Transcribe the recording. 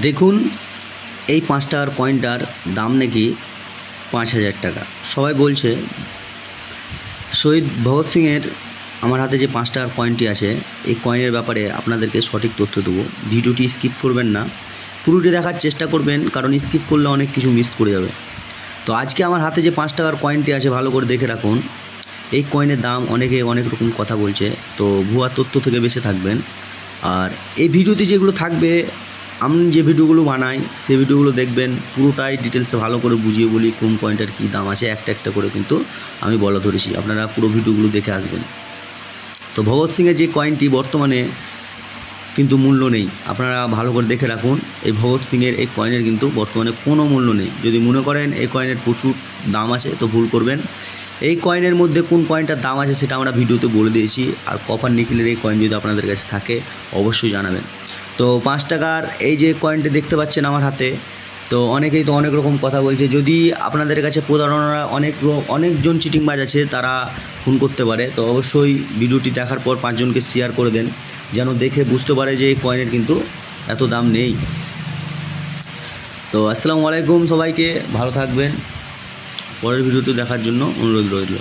দেখুন, এই ৫ টাকার কয়েনটার দাম নাকি ৫,০০০ টাকা। সবাই বলছে শহীদ ভগৎ সিংয়ের আমার হাতে যে ৫ টাকার কয়েনটি আছে, এই কয়েনের ব্যাপারে আপনাদেরকে সঠিক তথ্য দেবো। ভিডিওটি স্কিপ করবেন না, পুরোটি দেখার চেষ্টা করবেন, কারণ স্কিপ করলে অনেক কিছু মিস করে যাবে। তো আজকে আমার হাতে যে ৫ টাকার কয়েনটি আছে, ভালো করে দেখে রাখুন। এই কয়েনের দাম অনেকে অনেক রকম কথা বলছে, তো ভুয়া তথ্য থেকে বেঁচে থাকবেন। আর এই ভিডিওতে যেগুলো থাকবে, আমি যে ভিডিওগুলো বানাই সেই ভিডিওগুলো দেখবেন, পুরোটাই ডিটেলসে ভালো করে বুঝিয়ে বলি কোন কয়েনটার কী দাম আছে, একটা একটা করে কিন্তু আমি বলা ধরেছি। আপনারা পুরো ভিডিওগুলো দেখে আসবেন। তো ভগৎ সিংয়ের যে কয়েনটি বর্তমানে কিন্তু মূল্য নেই, আপনারা ভালো করে দেখে রাখুন। এই ভগৎ সিংয়ের এই কয়েনের কিন্তু বর্তমানে কোনো মূল্য নেই। যদি মনে করেন এই কয়েনের প্রচুর দাম আছে, তো ভুল করবেন। এই কয়েনের মধ্যে কোন কয়েনটার দাম আছে সেটা আমরা ভিডিওতে বলে দিয়েছি। আর কপার নিকেলের এই কয়েন যদি আপনাদের কাছে থাকে অবশ্যই জানাবেন। তো ৫ টাকার এই যে কয়েনটি দেখতে পাচ্ছেন আমার হাতে, তো অনেকেই তো অনেক রকম কথা বলছে। যদি আপনাদের কাছে প্রতারণারা অনেকজন চিটিংবাজ আছে, তারা ফোন করতে পারে। তো অবশ্যই ভিডিওটি দেখার পর ৫ জনকে শেয়ার করে দেন, যেন দেখে বুঝতে পারে যে এই কয়েনের কিন্তু এত দাম নেই। তো আসসালামু আলাইকুম, সবাইকে ভালো থাকবেন। পরের ভিডিওটি দেখার জন্য অনুরোধ রইল।